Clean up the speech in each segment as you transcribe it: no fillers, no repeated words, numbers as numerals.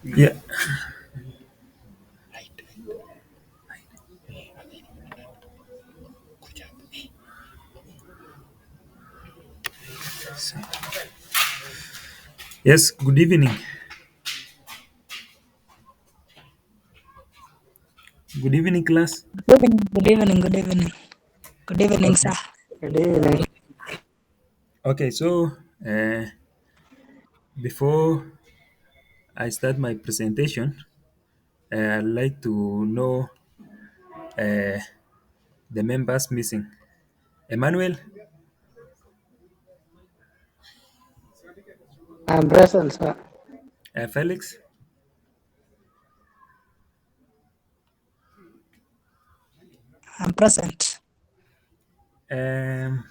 Yeah. Yes. Good evening. Good evening, class. Good evening, good evening, good evening. Good evening, Okay. sir. Good evening. Okay. So, before I start my presentation, I'd like to know uh, the members missing. Emmanuel, I'm present, sir. Felix, I'm present. um,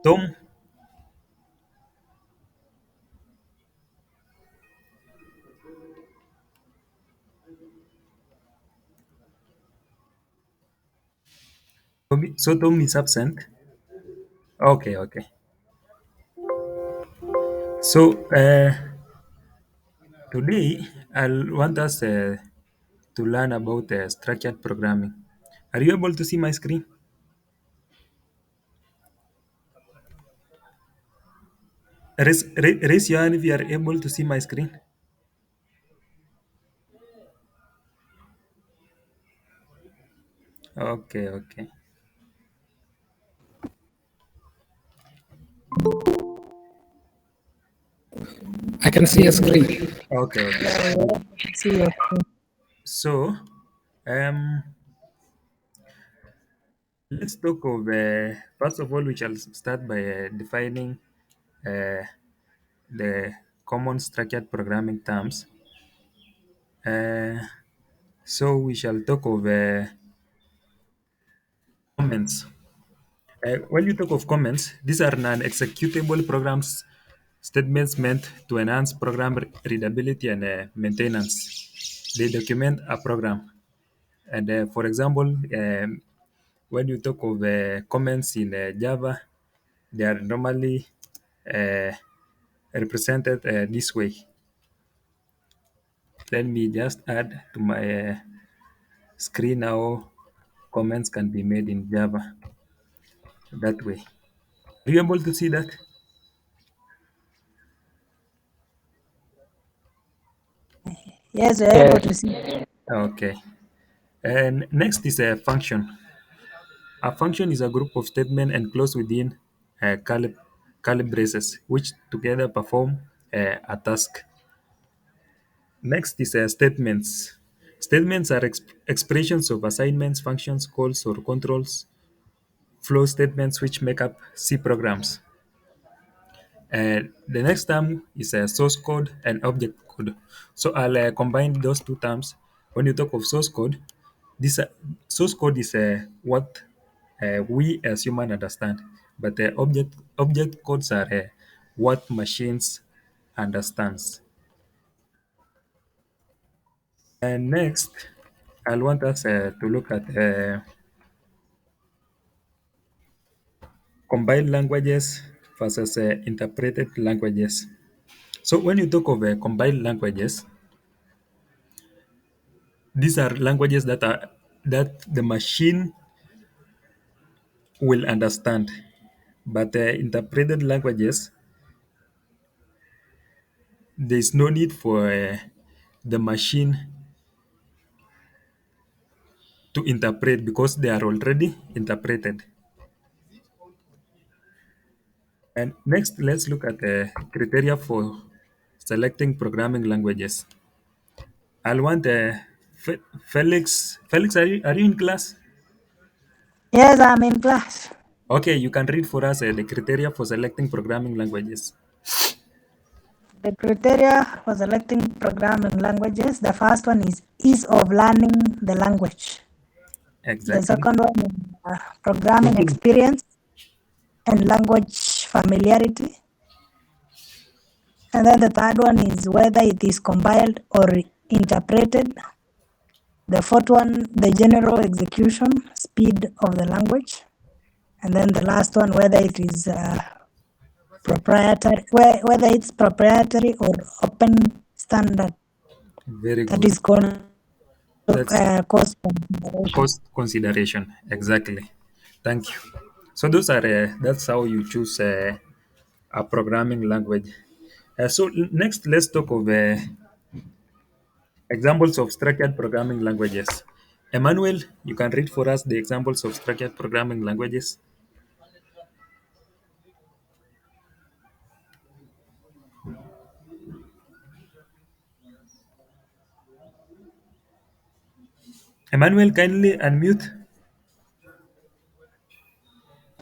Tom, so Tom is absent. Okay. Okay. So, today I want us to learn about structured programming. Are you able to see my screen? Raise your hand if you are able to see my screen. Okay, okay, I can see a screen. okay, okay. Yeah, we can see you. So, um, let's talk of first of all, we shall start by defining uh, the common structured programming terms. Uh, so we shall talk of comments. When you talk of comments, these are non-executable programs statements meant to enhance program readability and maintenance. They document a program. And for example, when you talk of comments in Java, they are normally uh, represented this way. Let me just add to my screen how comments can be made in Java that way. Are you able to see that? Yes, we're able Yes. to see. Okay. And next is a function. A function is a group of statements enclosed within curly braces, which together perform a task. Next is statements. Statements are expressions of assignments, functions, calls, or controls, flow statements which make up C programs. The next term is source code and object code. So I'll combine those two terms. When you talk of source code, this source code is what we as human understand, but object codes are what machines understands. And next, I'll want us to look at compiled languages versus interpreted languages. So when you talk of compiled languages, these are languages that the machine will understand, but interpreted languages, there is no need for the machine to interpret because they are already interpreted. And next, let's look at the criteria for selecting programming languages. I'll want Felix. Felix, are you in class? Yes, I'm in class. Okay, you can read for us the criteria for selecting programming languages. The criteria for selecting programming languages, the first one is ease of learning the language. The Exactly. second one is programming Continue. experience and language familiarity. And then the third one is whether it is compiled or interpreted. The fourth one, the general execution speed of the language. And then the last one, whether it is proprietary, whether it's proprietary or open standard, Very that good. is called That's cost consideration. cost consideration. Exactly. Thank you. So those are that's how you choose a programming language. Next, let's talk of examples of structured programming languages. Emmanuel, you can read for us the examples of structured programming languages. Emmanuel, kindly unmute.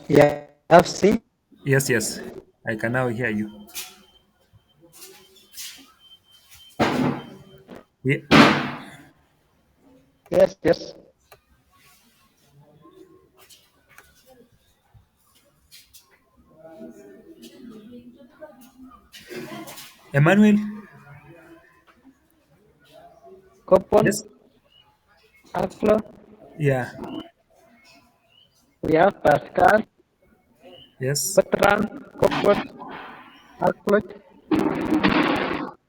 Yeah, have C. Yes, yes, I can now hear you. We, Yes, yes. Emmanuel, Couple, yes, Aclo. yeah, We have Pascal, yes, Bertrand, Couple, Aclo,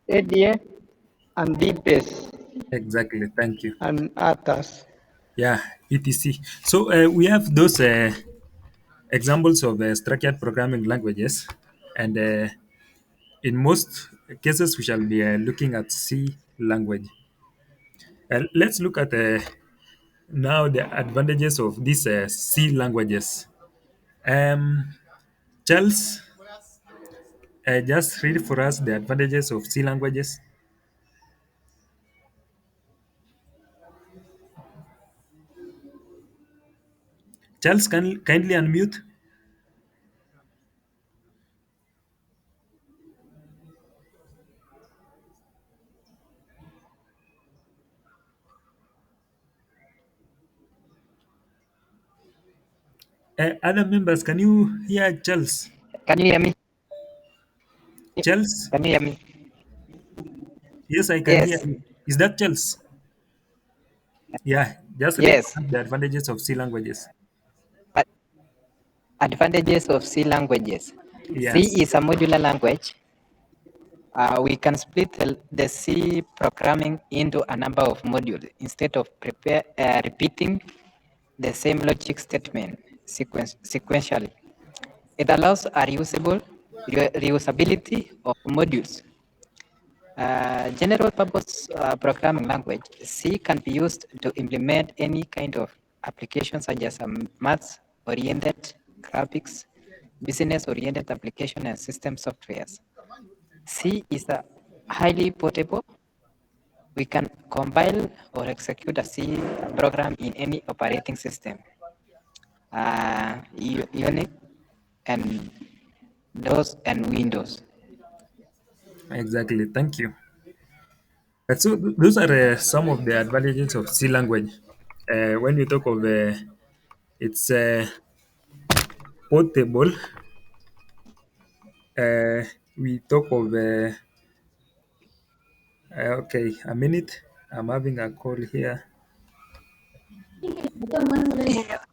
Edie, and Deepest, exactly. Thank you. and Atas. Yeah, etc. So we have those examples of structured programming languages, and in most cases, we shall be looking at C language. Let's look at now the advantages of these C languages. Um, Charles, just read for us the advantages of C languages. Charles, can kindly unmute. Other members, can you hear Charles? Can you hear me? Charles? Can you hear me? Yes, I can hear Yes, you. Is that Charles? Yeah, just read yes. for us the advantages of C languages. But advantages of C languages. Yes, C is a modular language. We can split the C programming into a number of modules instead of repeating the same logic statement sequentially. It allows a reusability of modules. General purpose programming language, C can be used to implement any kind of application such as maths-oriented graphics, business-oriented application, and system softwares. C is a highly portable. We can compile or execute a C program in any operating system, Unix and DOS and Windows. exactly. Thank you. Those are some of the advantages of C language. When you talk of it's portable, uh, we talk of okay, a minute. I'm having a call here.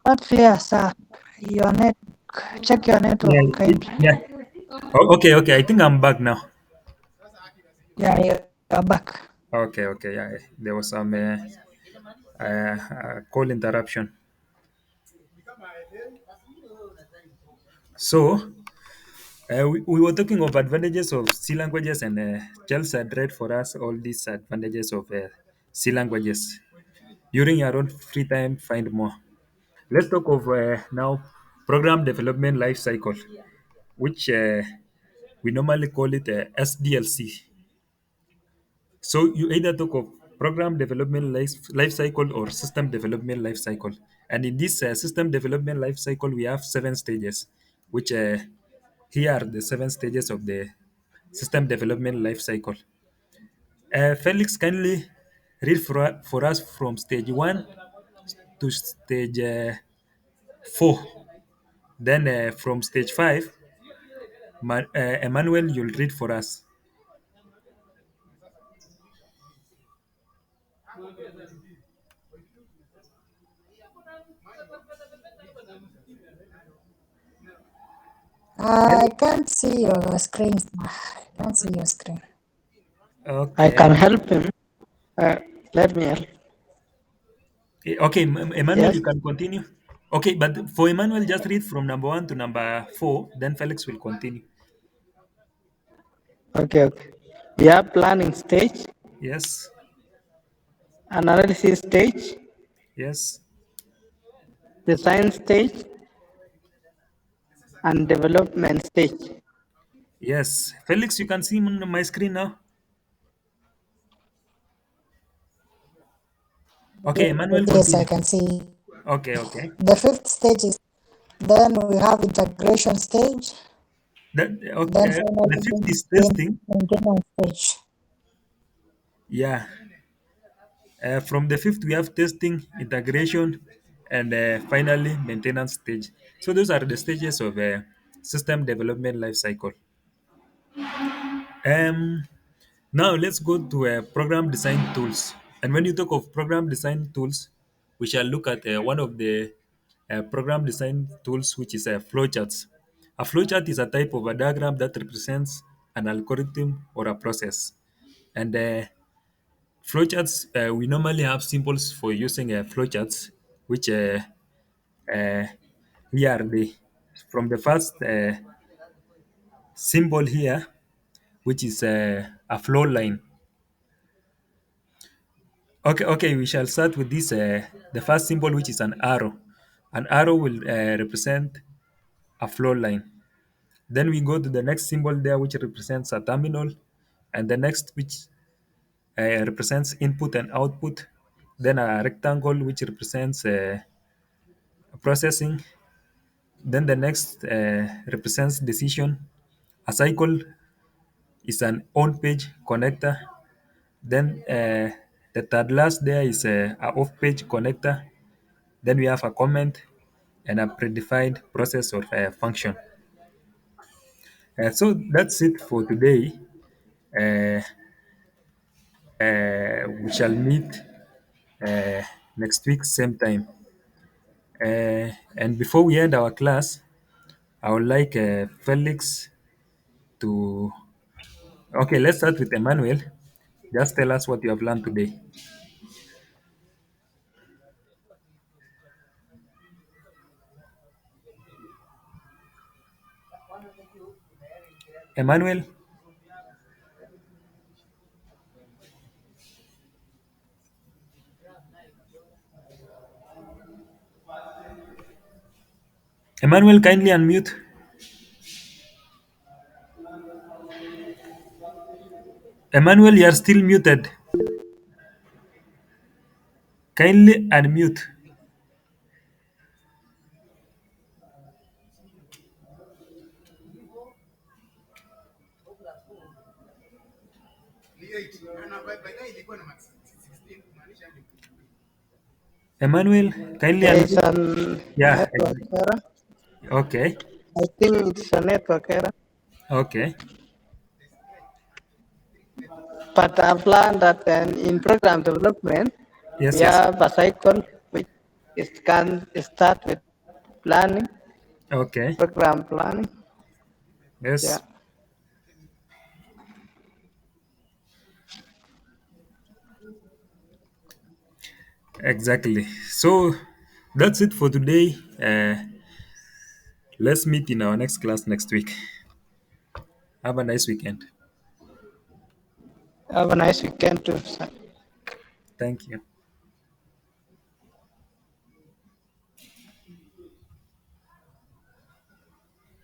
Not clear, sir. Your net, check your Yeah, network kindly. yeah. Oh, okay, okay. I think I'm back now. Yeah, you're back. Okay, okay. Yeah, there was some call interruption. So we were talking of advantages of C languages, and Chelsea had read for us all these advantages of C languages. During your own free time, find more. Let's talk of now program development life cycle, which we normally call it SDLC. So you either talk of program development life cycle or system development life cycle. And in this system development life cycle, we have 7 stages, which here are the 7 stages of the system development life cycle. Felix, kindly read for us from stage 1 to stage 4. Then from stage 5, Emmanuel, you'll read for us. I can't see your screen. I can't see your screen. I Okay. can help him. Uh, Let me help. Okay, Emmanuel, Yes. you can continue. Okay, but for Emmanuel, just read from number 1 to number 4, then Felix will continue. Okay. Okay. We have planning stage, Yes, analysis stage, yes, design stage, and development stage. yes. Felix, you can see my screen now. Okay, Yes, Emmanuel, yes, I continue. can see. Okay, okay. The fifth stage is, then we have integration stage, then Okay. The finally fifth is in testing. maintenance stage. Yeah. From the fifth, we have testing, integration, and finally maintenance stage. So those are the stages of system development life cycle. Um, Now let's go to program design tools. And when you talk of program design tools, we shall look at one of the program design tools, which is flowcharts. A flowchart is a type of a diagram that represents an algorithm or a process. And flowcharts, we normally have symbols for using flowcharts, which uh, here are the from the first symbol here, which is a flow line. Okay, okay, we shall start with this. The first symbol, which is an arrow. An arrow will represent a flow line. Then we go to the next symbol there, which represents a terminal, and the next, which represents input and output. Then a rectangle, which represents processing. Then the next represents decision. A cycle is an on-page connector. Then the third last there is a off-page connector. Then we have a comment and a predefined process or function. So that's it for today. Uh, we shall meet uh, next week, same time. And before we end our class, I would like Felix to. Okay, let's start with Emmanuel. Just tell us what you have learned today. Emmanuel, Emmanuel, kindly unmute. Emmanuel, you are still muted. Kindly unmute. Emmanuel, kindly There is unmute. a Yeah. network error. Okay. I think it's a network error. Okay. But I've learned that in program development, we Yes, yes. have a cycle which it can start with planning, Okay. program planning. Yeah. Yes, exactly. So that's it for today. Let's meet in our next class next week. Have a nice weekend. Have a nice weekend too, sir. Thank you.